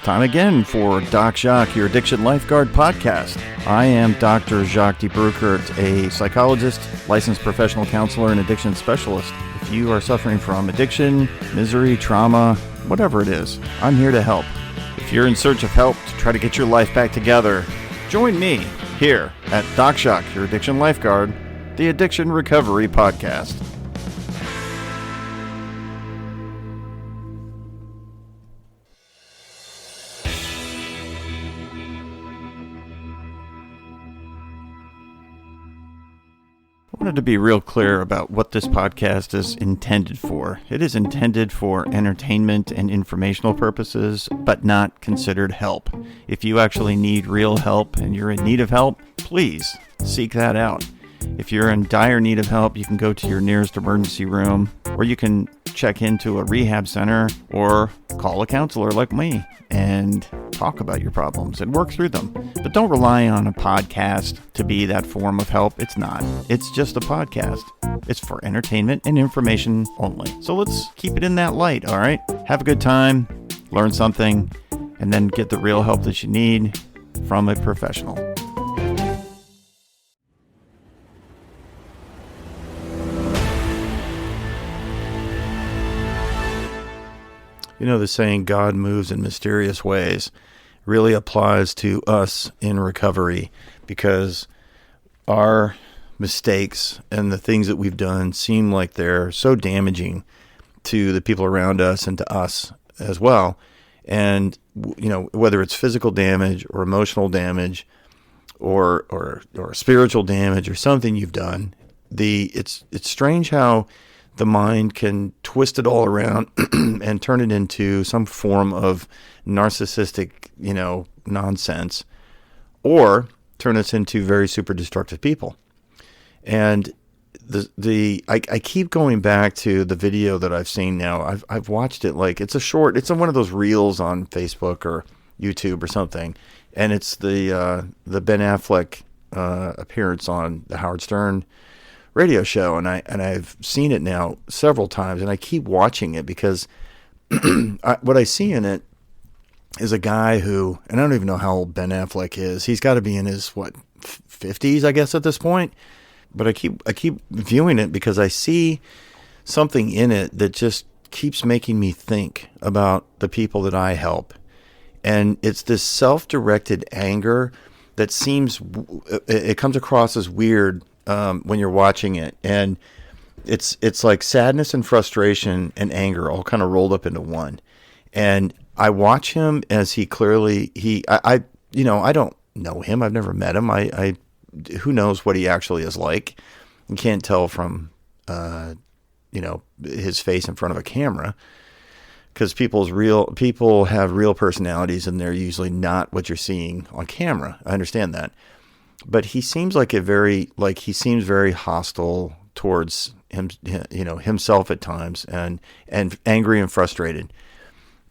time again for Doc Jacques, your Addiction Lifeguard podcast. I am Dr. Jacques de Broekert, a psychologist, licensed professional counselor, and addiction specialist. If you are suffering from addiction, misery, trauma, whatever it is, I'm here to help. If you're in search of help to try to get your life back together, join me here at Doc Jacques, your Addiction Lifeguard, the Addiction Recovery Podcast. I wanted to be real clear about what this podcast is intended for. It is intended for entertainment and informational purposes, but not considered help. If you actually need real help and you're in need of help, please seek that out. If you're in dire need of help, you can go to your nearest emergency room, or you can check into a rehab center or call a counselor like me and talk about your problems and work through them. But don't rely on a podcast to be that form of help. It's not. It's just a podcast. It's for entertainment and information only. So let's keep it in that light, all right? Have a good time, learn something, and then get the real help that you need from a professional. You know, the saying, God moves in mysterious ways, really applies to us in recovery, because our mistakes and the things that we've done seem like they're so damaging to the people around us and to us as well. And, you know, whether it's physical damage or emotional damage or spiritual damage or something you've done, it's strange how the mind can twist it all around and turn it into some form of narcissistic, nonsense, or turn us into very super destructive people. And I keep going back to the video that I've seen now. I've watched it, like it's one of those reels on Facebook or YouTube or something, and it's the Ben Affleck appearance on the Howard Stern radio show, and I've seen it now several times, and I keep watching it because what I see in it is a guy who, and I don't even know how old Ben Affleck is. He's got to be in his 50s, I guess, at this point. But I keep viewing it because I see something in it that just keeps making me think about the people that I help, and it's this self-directed anger that it comes across as weird when you're watching it, and it's like sadness and frustration and anger all kind of rolled up into one. And I watch him as he clearly I don't know him. I've never met him. I who knows what he actually is like. You can't tell from his face in front of a camera, because people have real personalities, and they're usually not what you're seeing on camera. I understand that. But he seems like he seems very hostile towards him, himself at times, and angry and frustrated.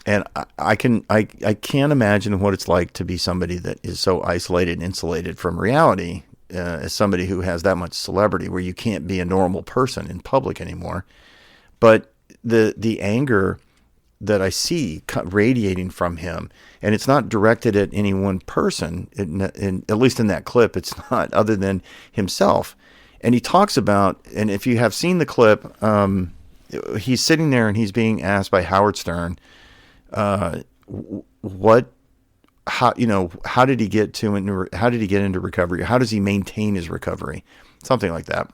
And I can't imagine what it's like to be somebody that is so isolated and insulated from reality, as somebody who has that much celebrity, where you can't be a normal person in public anymore. But the anger that I see radiating from him, and it's not directed at any one person, at least in that clip, it's not, other than himself. And he talks about, and if you have seen the clip, he's sitting there and he's being asked by Howard Stern, how did he get into recovery? How does he maintain his recovery? Something like that.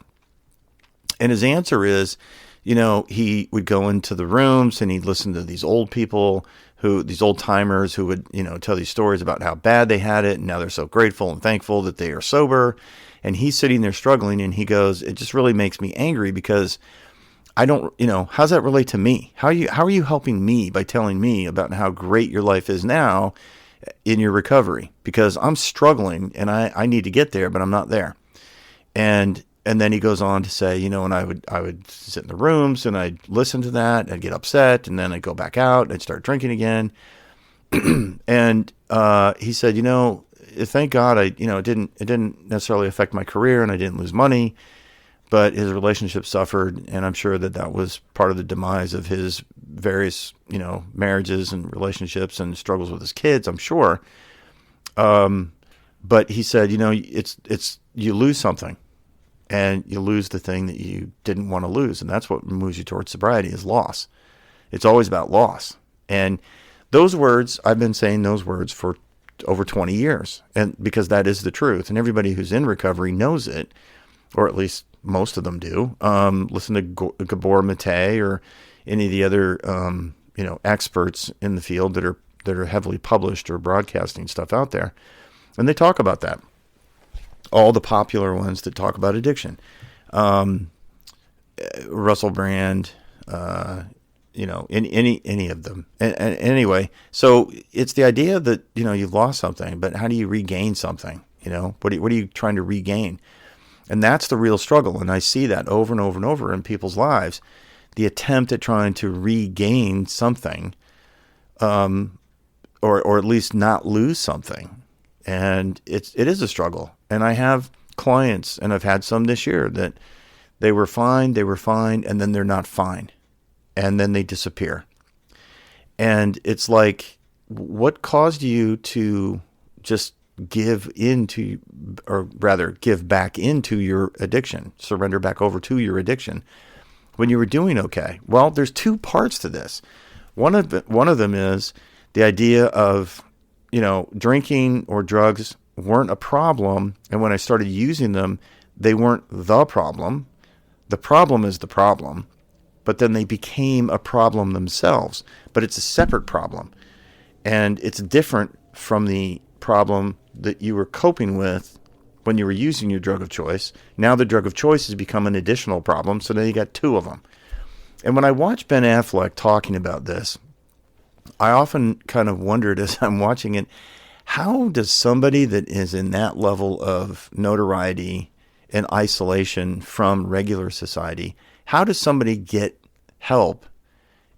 And his answer is, he would go into the rooms and he'd listen to these old people, these old timers who would, tell these stories about how bad they had it, and now they're so grateful and thankful that they are sober. And he's sitting there struggling, and he goes, it just really makes me angry because I don't, how does that relate to me? How are you helping me by telling me about how great your life is now in your recovery? Because I'm struggling and I need to get there, but I'm not there. And then he goes on to say, and I would sit in the rooms and I'd listen to that, I'd get upset, and then I'd go back out, I'd start drinking again. And he said, thank God it didn't necessarily affect my career, and I didn't lose money, but his relationship suffered, and I'm sure that was part of the demise of his various, marriages and relationships and struggles with his kids, I'm sure. But he said, it's you lose something, and you lose the thing that you didn't want to lose. And that's what moves you towards sobriety, is loss. It's always about loss. And those words, I've been saying those words for over 20 years, and because that is the truth. And everybody who's in recovery knows it, or at least most of them do. Listen to Gabor Mate or any of the other, experts in the field that are heavily published or broadcasting stuff out there. And they talk about that. All the popular ones that talk about addiction. Russell Brand, any of them. And anyway, so it's the idea that, you've lost something, but how do you regain something? What are you trying to regain? And that's the real struggle. And I see that over and over and over in people's lives, the attempt at trying to regain something, or at least not lose something. And it is a struggle. And I have clients, and I've had some this year, that they were fine, and then they're not fine. And then they disappear. And it's like, what caused you to just give back into your addiction, surrender back over to your addiction when you were doing okay? Well, there's two parts to this. One of them is the idea of, drinking or drugs weren't a problem. And when I started using them, they weren't the problem. The problem is the problem. But then they became a problem themselves. But it's a separate problem. And it's different from the problem that you were coping with when you were using your drug of choice. Now the drug of choice has become an additional problem, so now you got two of them. And when I watch Ben Affleck talking about this, I often kind of wondered as I'm watching it, how does somebody that is in that level of notoriety and isolation from regular society, how does somebody get help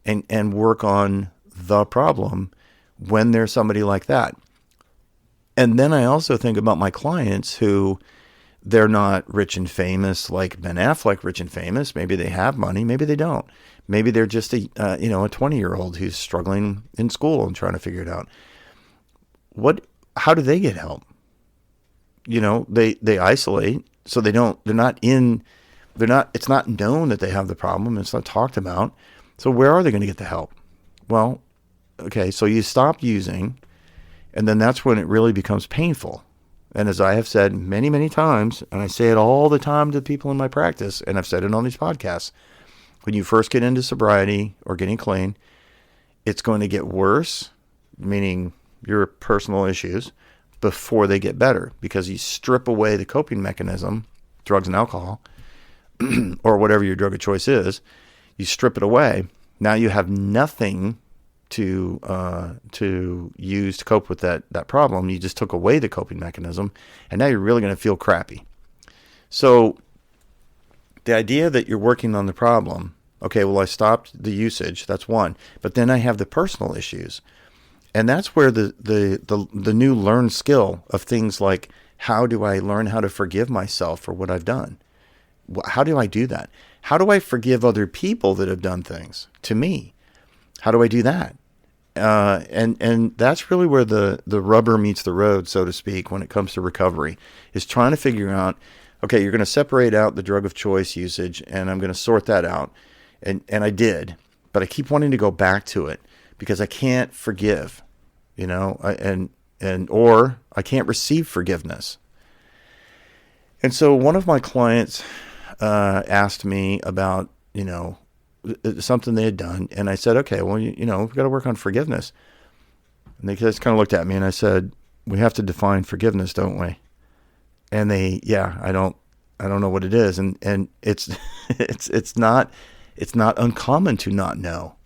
and work on the problem when there's somebody like that? And then I also think about my clients who, they're not rich and famous like Ben Affleck, rich and famous. Maybe they have money, maybe they don't. Maybe they're just a 20-year-old who's struggling in school and trying to figure it out. How do they get help? They isolate, so it's not known that they have the problem. It's not talked about. So where are they going to get the help? Well, okay, so you stop using, and then that's when it really becomes painful. And as I have said many, many times, and I say it all the time to people in my practice, and I've said it on these podcasts, when you first get into sobriety or getting clean, it's going to get worse, meaning your personal issues, before they get better, because you strip away the coping mechanism, drugs and alcohol, or whatever your drug of choice is. You strip it away. Now you have nothing to use to cope with that problem. You just took away the coping mechanism, and now you're really going to feel crappy. So the idea that you're working on the problem, okay, well, I stopped the usage, that's one, but then I have the personal issues. And that's where the new learned skill of things like, how do I learn how to forgive myself for what I've done? How do I do that? How do I forgive other people that have done things to me? How do I do that? And that's really where the rubber meets the road, so to speak, when it comes to recovery, is trying to figure out, okay, you're going to separate out the drug of choice usage, and I'm going to sort that out. And I did, but I keep wanting to go back to it because I can't forgive, or I can't receive forgiveness. And so one of my clients asked me about, something they had done. And I said, okay, well, we've got to work on forgiveness. And they just kind of looked at me and I said, we have to define forgiveness, don't we? And I don't know what it is. And it's, it's not uncommon to not know.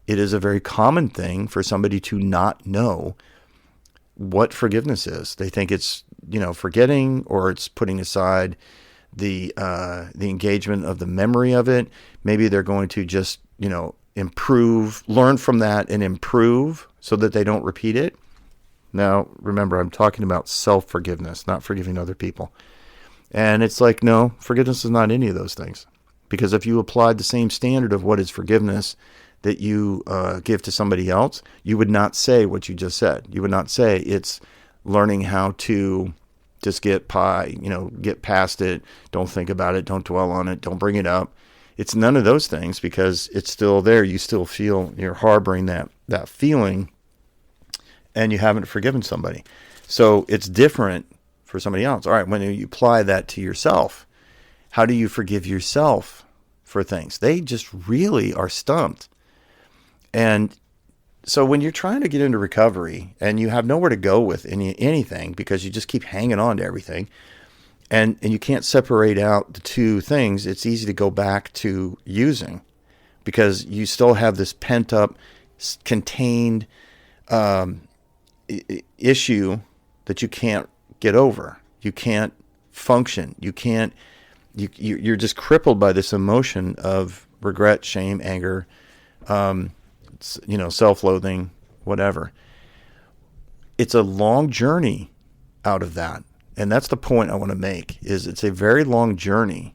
It is a very common thing for somebody to not know what forgiveness is. They think it's, forgetting, or it's putting aside the engagement of the memory of it. Maybe they're going to just, improve, learn from that and improve so that they don't repeat it. Now, remember, I'm talking about self-forgiveness, not forgiving other people. And it's like, no, forgiveness is not any of those things. Because if you applied the same standard of what is forgiveness that you give to somebody else, you would not say what you just said. You would not say it's learning how to just get past it. Don't think about it. Don't dwell on it. Don't bring it up. It's none of those things because it's still there. You still feel you're harboring that feeling and you haven't forgiven somebody. So it's different for somebody else. All right, when you apply that to yourself, how do you forgive yourself for things? They just really are stumped. And so when you're trying to get into recovery and you have nowhere to go with anything because you just keep hanging on to everything and you can't separate out the two things, it's easy to go back to using because you still have this pent up, contained issue that you can't get over. You can't function. You're just crippled by this emotion of regret, shame, anger, self-loathing, whatever. It's a long journey out of that. And that's the point I want to make, is it's a very long journey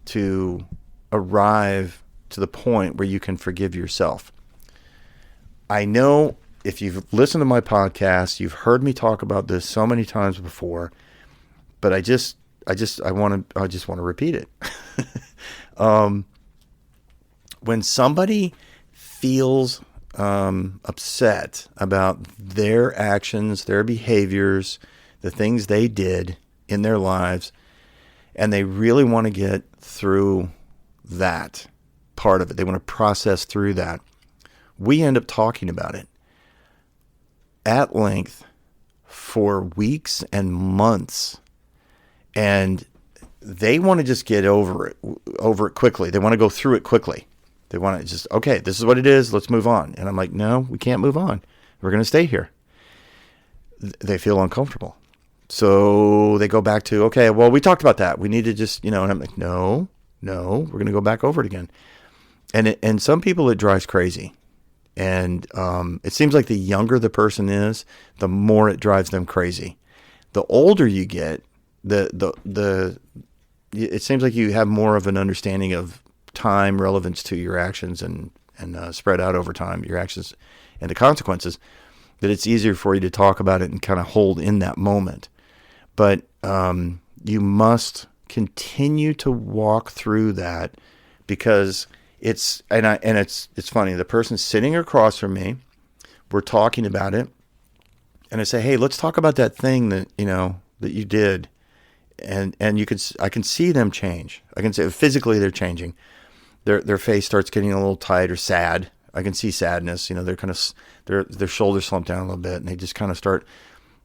to arrive to the point where you can forgive yourself. I know if you've listened to my podcast, you've heard me talk about this so many times before, but I just want to repeat it. When somebody feels upset about their actions, their behaviors, the things they did in their lives, and they really want to get through that part of it, they want to process through that, we end up talking about it at length for weeks and months. And they want to just get over it quickly. They want to go through it quickly. They want to just, okay, this is what it is. Let's move on. And I'm like, no, we can't move on. We're going to stay here. They feel uncomfortable. So they go back to, okay, well, we talked about that. We need to just, and I'm like, no, we're going to go back over it again. And some people, it drives crazy. And it seems like the younger the person is, the more it drives them crazy. The older you get, it seems like you have more of an understanding of time relevance to your actions and spread out over time, your actions and the consequences, that it's easier for you to talk about it and kind of hold in that moment. But you must continue to walk through that because it's funny. The person's sitting across from me, we're talking about it, and I say, hey, let's talk about that thing that you did. And I can see them change. I can say physically they're changing. Their face starts getting a little tight or sad. I can see sadness. They're kind of their shoulders slump down a little bit, and they just kind of start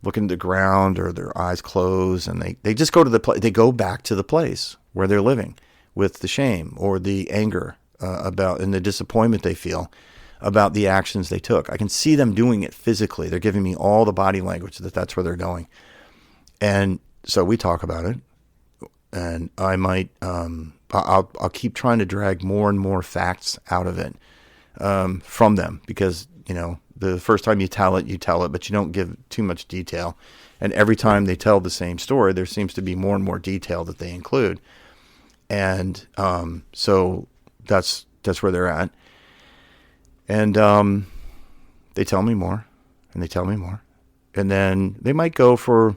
looking at the ground or their eyes close, and they just go to they go back to the place where they're living with the shame or the anger about and the disappointment they feel about the actions they took. I can see them doing it physically. They're giving me all the body language that's where they're going, and so we talk about it, and I might, I'll keep trying to drag more and more facts out of it from them because, the first time you tell it, but you don't give too much detail. And every time they tell the same story, there seems to be more and more detail that they include. And so that's where they're at. And they tell me more, and they tell me more. And then they might go for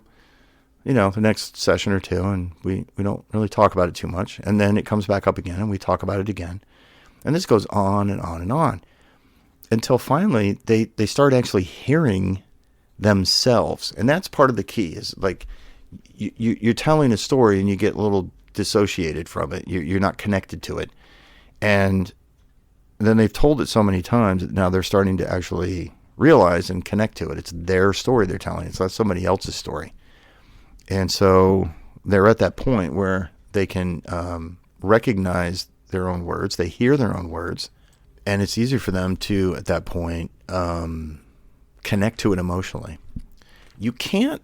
the next session or two, and we don't really talk about it too much. And then it comes back up again, and we talk about it again. And this goes on and on and on until finally they start actually hearing themselves. And that's part of the key is like you're telling a story and you get a little dissociated from it. You're not connected to it. And then they've told it so many times that now they're starting to actually realize and connect to it. It's their story they're telling. It's not somebody else's story. And so they're at that point where they can recognize their own words. They hear their own words. And it's easier for them to, at that point, connect to it emotionally. You can't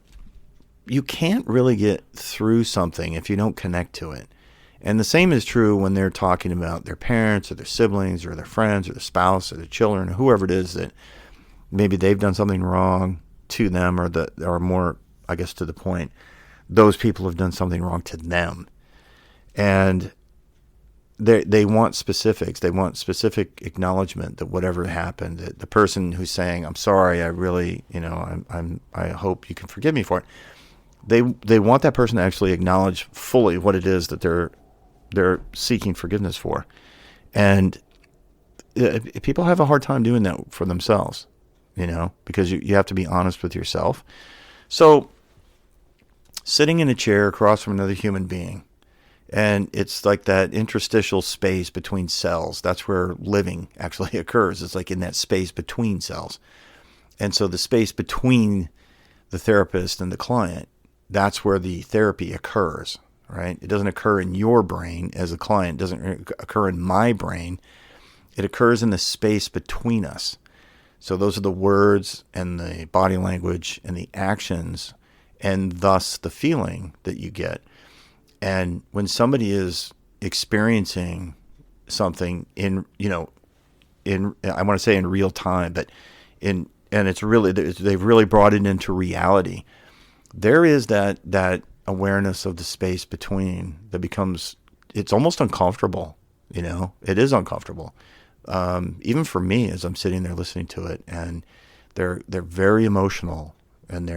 really get through something if you don't connect to it. And the same is true when they're talking about their parents or their siblings or their friends or their spouse or their children or whoever it is that maybe they've done something wrong to them or more, I guess, to the point, those people have done something wrong to them. And they want specifics. They want specific acknowledgement that whatever happened, that the person who's saying, "I'm sorry, I really, I hope you can forgive me for it." They want that person to actually acknowledge fully what it is that they're seeking forgiveness for, and people have a hard time doing that for themselves, because you have to be honest with yourself. So, sitting in a chair across from another human being, and it's like that interstitial space between cells. That's where living actually occurs. It's like in that space between cells. And so the space between the therapist and the client, that's where the therapy occurs, right? It doesn't occur in your brain as a client. It doesn't occur in my brain. It occurs in the space between us. So those are the words and the body language and the actions, and thus the feeling that you get. And when somebody is experiencing something in I want to say in real time, but and it's really, they've really brought it into reality. There is that awareness of the space between that becomes, it's almost uncomfortable. It is uncomfortable. Even for me, as I'm sitting there listening to it, and they're very emotional, and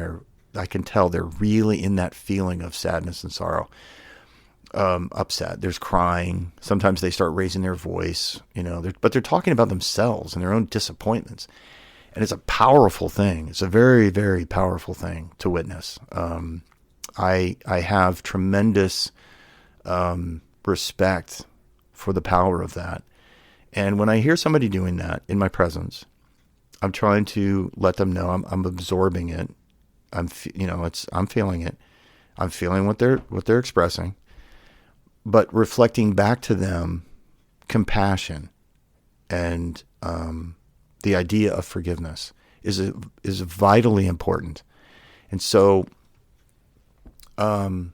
I can tell they're really in that feeling of sadness and sorrow. Upset. There's crying. Sometimes they start raising their voice, but they're talking about themselves and their own disappointments. And it's a powerful thing. It's a very, very powerful thing to witness. I have tremendous respect for the power of that. And when I hear somebody doing that in my presence, I'm trying to let them know I'm absorbing it. I'm feeling it. I'm feeling what they're expressing. But reflecting back to them compassion and the idea of forgiveness is vitally important. And so, and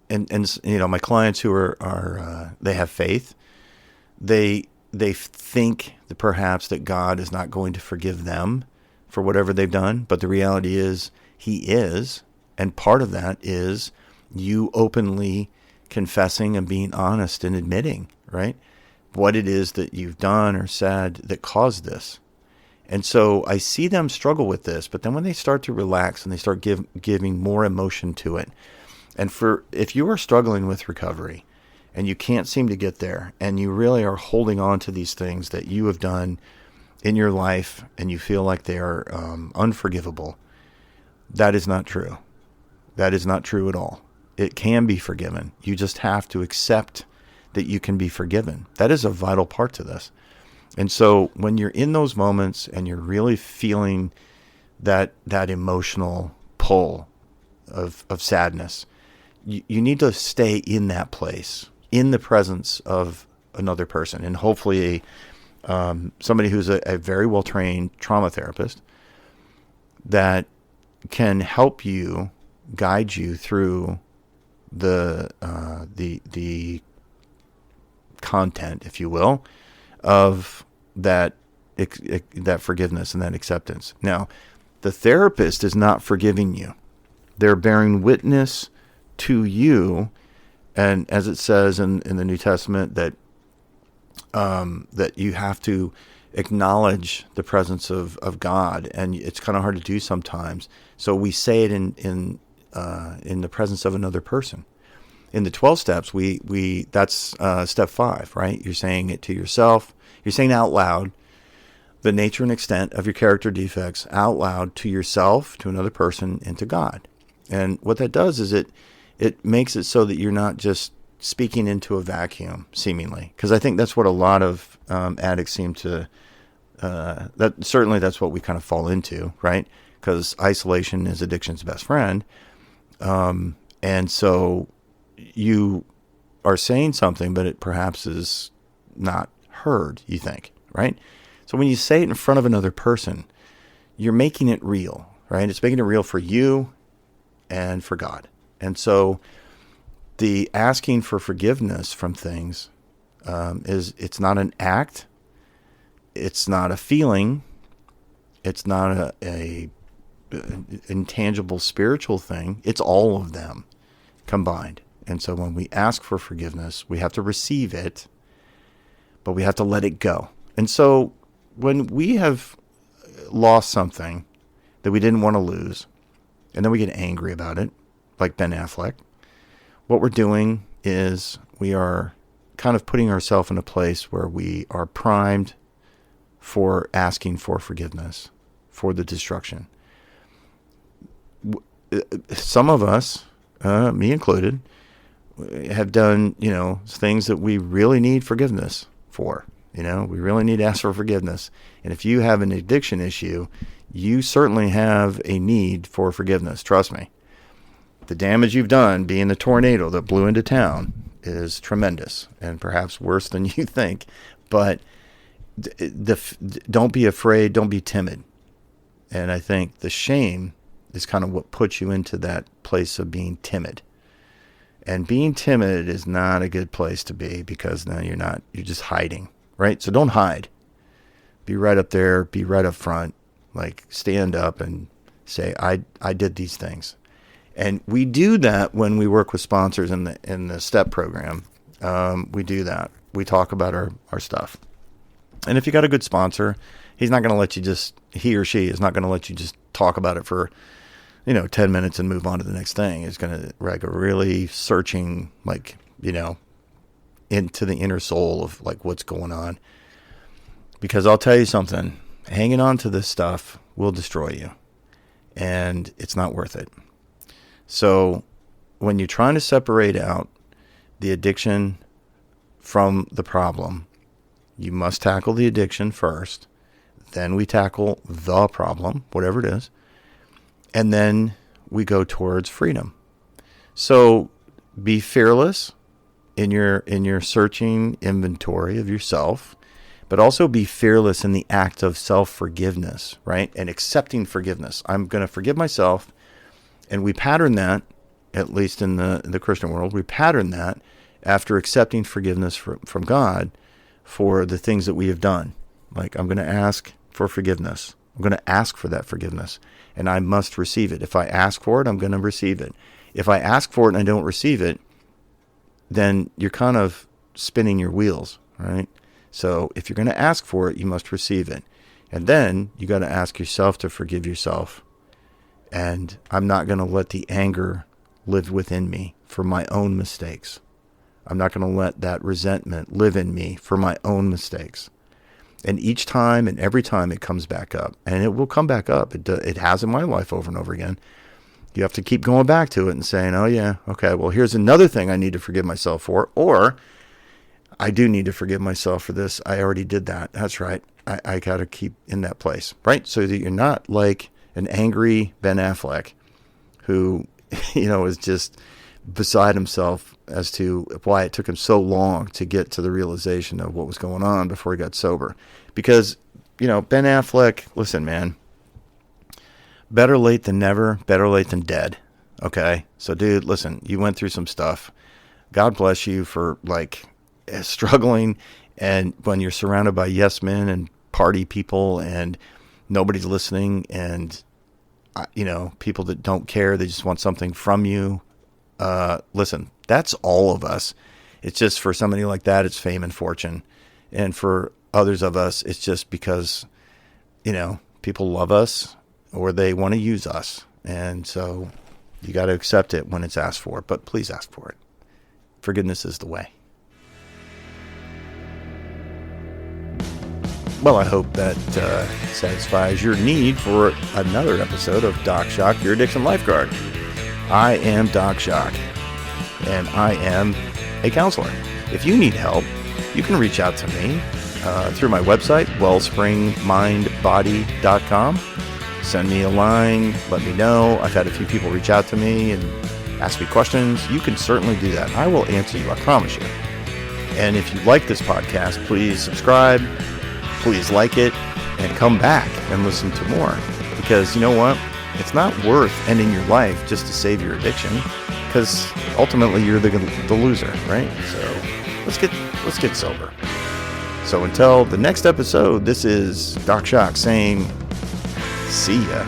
my clients who are they have faith, they think that perhaps that God is not going to forgive them for whatever they've done, but the reality is He is, and part of that is you openly confessing and being honest and admitting, right, what it is that you've done or said that caused this. And so I see them struggle with this, but then when they start to relax and they start giving more emotion to it, and if you are struggling with recovery and you can't seem to get there, and you really are holding on to these things that you have done in your life and you feel like they are unforgivable, that is not true. That is not true at all. It can be forgiven. You just have to accept that you can be forgiven. That is a vital part to this. And so when you're in those moments and you're really feeling that emotional pull of sadness, you need to stay in that place, in the presence of another person, and hopefully somebody who's a very well-trained trauma therapist that can help you, guide you through the content, if you will, of that forgiveness and that acceptance. Now, the therapist is not forgiving you. They're bearing witness to you, and as it says in the New Testament, that you have to acknowledge the presence of God, and it's kind of hard to do sometimes. So we say it in the presence of another person. In the 12 steps, that's step 5, right? You're saying it to yourself. You're saying out loud the nature and extent of your character defects out loud to yourself, to another person, and to God. And what that does is it makes it so that you're not just speaking into a vacuum, seemingly. Because I think that's what a lot of addicts seem to, that's what we kind of fall into, right? Because isolation is addiction's best friend. And so you are saying something, but it perhaps is not heard, you think, right? So when you say it in front of another person, you're making it real, right? It's making it real for you and for God. And so the asking for forgiveness from things it's not an act, it's not a feeling, it's not a intangible spiritual thing. It's all of them combined. And so when we ask for forgiveness, we have to receive it, but we have to let it go. And so when we have lost something that we didn't want to lose, and then we get angry about it, like Ben Affleck, what we're doing is we are kind of putting ourselves in a place where we are primed for asking for forgiveness for the destruction. Some of us, me included, have done, things that we really need forgiveness for. We really need to ask for forgiveness. And if you have an addiction issue, you certainly have a need for forgiveness. Trust me. The damage you've done, being the tornado that blew into town, is tremendous and perhaps worse than you think. But don't be afraid. Don't be timid. And I think the shame is kind of what puts you into that place of being timid. And being timid is not a good place to be, because now you're just hiding, right? So don't hide. Be right up there. Be right up front. Like, stand up and say, I did these things. And we do that when we work with sponsors in the STEP program. We do that. We talk about our stuff. And if you got a good sponsor, he or she is not going to let you just talk about it for 10 minutes and move on to the next thing. It's going to really searching, into the inner soul of what's going on. Because I'll tell you something, hanging on to this stuff will destroy you, and it's not worth it. So when you're trying to separate out the addiction from the problem, you must tackle the addiction first. Then we tackle the problem, whatever it is. And then we go towards freedom. So be fearless in your searching inventory of yourself, but also be fearless in the act of self-forgiveness, right? And accepting forgiveness. I'm going to forgive myself. And we pattern that, at least in the Christian world, we pattern that after accepting forgiveness from God for the things that we have done. Like, I'm going to ask for forgiveness. I'm going to ask for that forgiveness, and I must receive it. If I ask for it, I'm going to receive it. If I ask for it and I don't receive it, then you're kind of spinning your wheels, right? So if you're going to ask for it, you must receive it. And then you got to ask yourself to forgive yourself. And I'm not going to let the anger live within me for my own mistakes. I'm not going to let that resentment live in me for my own mistakes. And each time and every time it comes back up, and it will come back up. It has in my life over and over again. You have to keep going back to it and saying, oh yeah, okay, well, here's another thing I need to forgive myself for. Or I do need to forgive myself for this. I already did that. That's right. I got to keep in that place, right? So that you're not like an angry Ben Affleck who, is just beside himself as to why it took him so long to get to the realization of what was going on before he got sober. Because, Ben Affleck, listen, man, better late than never, better late than dead. Okay? So, dude, listen, you went through some stuff. God bless you for, struggling. And when you're surrounded by yes men and party people and nobody's listening and, people that don't care, they just want something from you. Listen, that's all of us. It's just for somebody like that, it's fame and fortune. And for others of us, it's just because, people love us or they want to use us. And so you got to accept it when it's asked for, but please ask for it. Forgiveness is the way. Well, I hope that satisfies your need for another episode of Doc Shock, Your Addiction Lifeguard. I am Doc Shock, and I am a counselor. If you need help, you can reach out to me through my website, wellspringmindbody.com. Send me a line, let me know. I've had a few people reach out to me and ask me questions. You can certainly do that. I will answer you, I promise you. And if you like this podcast, please subscribe, please like it, and come back and listen to more. Because you know what? It's not worth ending your life just to save your addiction, because ultimately you're the loser, right? So let's get sober. So until the next episode, this is Doc Shock saying, see ya.